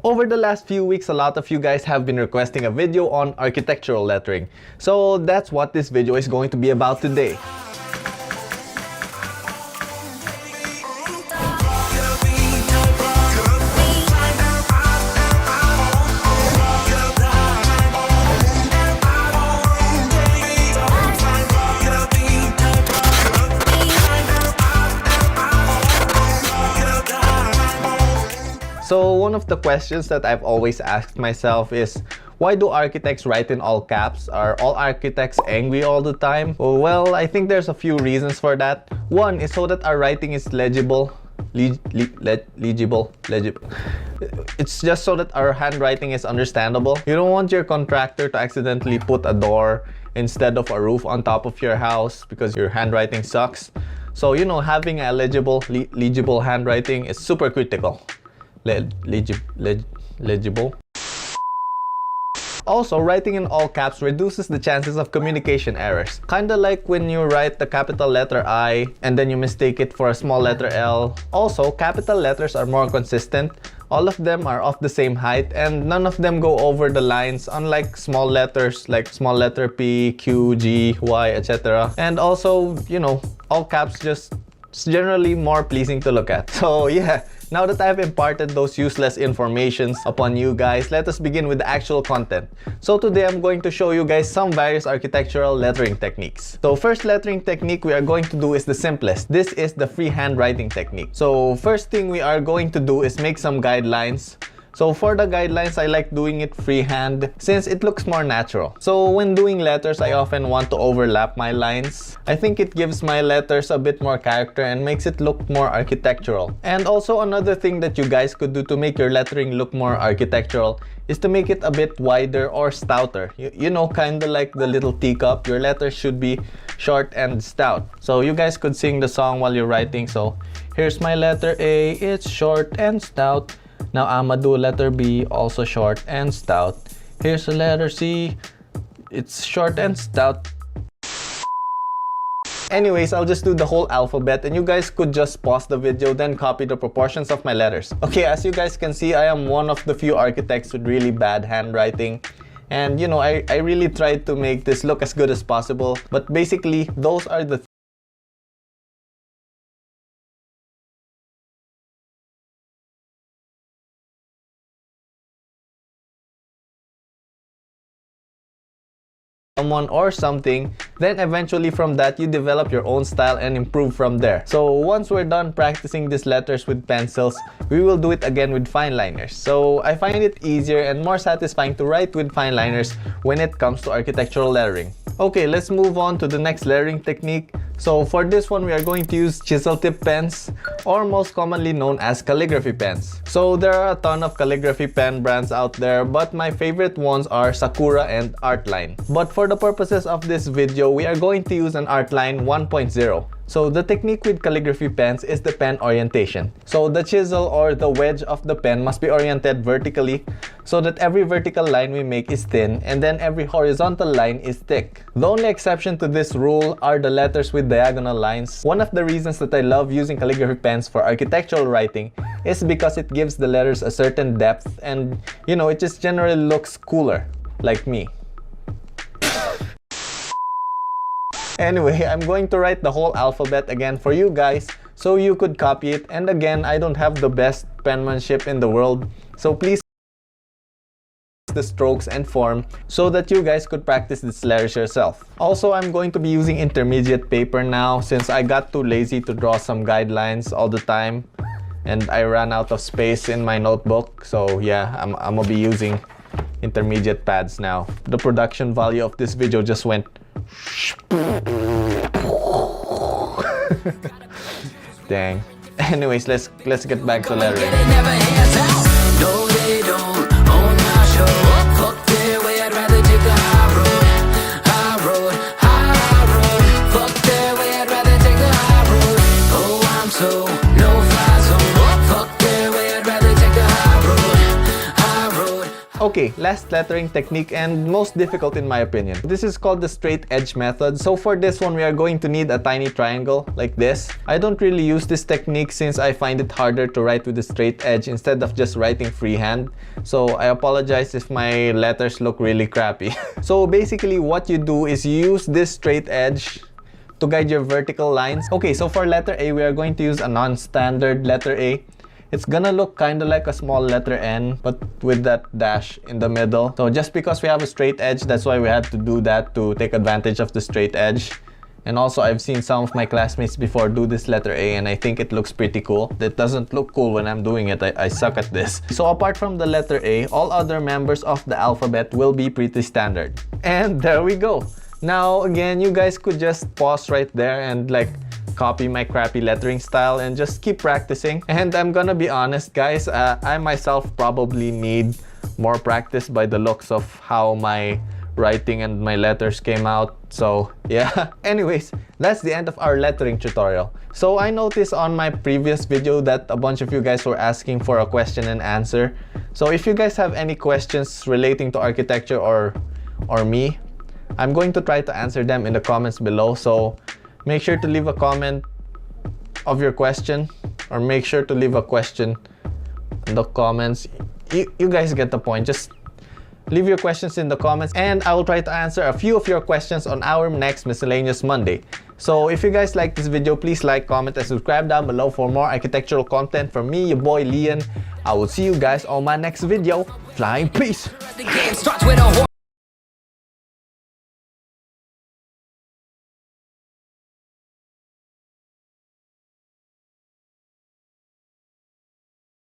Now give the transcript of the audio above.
Over the last few weeks, a lot of you guys have been requesting a video on architectural lettering. So that's what this video is going to be about today. So one of the questions that I've always asked myself is, why do architects write in all caps? Are all architects angry all the time? Well, I think there's a few reasons for that. One is so that our writing is legible. Legible. It's just so that our handwriting is understandable. You don't want your contractor to accidentally put a door instead of a roof on top of your house because your handwriting sucks. So, you know, having a legible handwriting is super critical. Legible. Also, writing in all caps reduces the chances of communication errors. Kinda like when you write the capital letter I and then you mistake it for a small letter L. Also, capital letters are more consistent. All of them are of the same height and none of them go over the lines, unlike small letters like small letter P, Q, G, Y, etc. And also, you know, all caps just generally more pleasing to look at. So yeah, now that I've imparted those useless informations upon you guys, let us begin with the actual content. So today I'm going to show you guys some various architectural lettering techniques. So first lettering technique we are going to do is the simplest. This is the freehand writing technique. So first thing we are going to do is make some guidelines. So for the guidelines, I like doing it freehand since it looks more natural. So when doing letters, I often want to overlap my lines. I think it gives my letters a bit more character and makes it look more architectural. And also another thing that you guys could do to make your lettering look more architectural is to make it a bit wider or stouter. You know, kind of like the little teacup, your letters should be short and stout. So you guys could sing the song while you're writing. So here's my letter A, it's short and stout. Now I'ma do letter B, also short and stout. Here's the letter C, it's short and stout. Anyways, I'll just do the whole alphabet and you guys could just pause the video then copy the proportions of my letters. Okay, as you guys can see, I am one of the few architects with really bad handwriting. And you know, I really tried to make this look as good as possible. But basically, those are the someone or something, then eventually from that you develop your own style and improve from there. So once we're done practicing these letters with pencils, we will do it again with fine liners. So I find it easier and more satisfying to write with fine liners when it comes to architectural lettering. Okay, let's move on to the next lettering technique. So for this one, we are going to use chisel tip pens, or most commonly known as calligraphy pens. So there are a ton of calligraphy pen brands out there, but my favorite ones are Sakura and Artline. But for the purposes of this video, we are going to use an Artline 1.0. So the technique with calligraphy pens is the pen orientation. So the chisel or the wedge of the pen must be oriented vertically so that every vertical line we make is thin and then every horizontal line is thick. The only exception to this rule are the letters with diagonal lines. One of the reasons that I love using calligraphy pens for architectural writing is because it gives the letters a certain depth and, you know, it just generally looks cooler, like me. Anyway, I'm going to write the whole alphabet again for you guys so you could copy it. And again, I don't have the best penmanship in the world, so please the strokes and form so that you guys could practice these letters yourself. Also, I'm going to be using intermediate paper now since I got too lazy to draw some guidelines all the time and I ran out of space in my notebook. So yeah, I'm gonna be using intermediate pads now. The production value of this video just went dang. Anyways, let's get back to lettering. No, they don't own my show. Fuck their way, I'd rather take the high road. High road, high road. Fuck their way, I'd rather take the high road. Oh, I'm so no fly zone. Fuck their way, I'd rather take the high road. High road, Okay, last lettering technique and most difficult in my opinion. This is called the straight edge method. So for this one, we are going to need a tiny triangle like this. I don't really use this technique since I find it harder to write with the straight edge instead of just writing freehand. So I apologize if my letters look really crappy. So basically what you do is you use this straight edge to guide your vertical lines. Okay, so for letter A, we are going to use a non-standard letter A. It's gonna look kind of like a small letter N, but with that dash in the middle. So just because we have a straight edge, that's why we had to do that to take advantage of the straight edge. And also, I've seen some of my classmates before do this letter A, and I think it looks pretty cool. It doesn't look cool when I'm doing it. I suck at this. So apart from the letter A, all other members of the alphabet will be pretty standard. And there we go. Now, again, you guys could just pause right there and like copy my crappy lettering style and just keep practicing. And I'm gonna be honest, guys, I myself probably need more practice by the looks of how my writing and my letters came out. So yeah. Anyways, that's the end of our lettering tutorial. So I noticed on my previous video that a bunch of you guys were asking for a question and answer. So if you guys have any questions relating to architecture or me, I'm going to try to answer them in the comments below. So make sure to leave a comment of your question, or make sure to leave a question in the comments. You guys get the point. Just leave your questions in the comments and I will try to answer a few of your questions on our next Miscellaneous Monday. So if you guys like this video, please like, comment, and subscribe down below for more architectural content from me, your boy Lian. I will see you guys on my next video. Flying peace! The game starts with a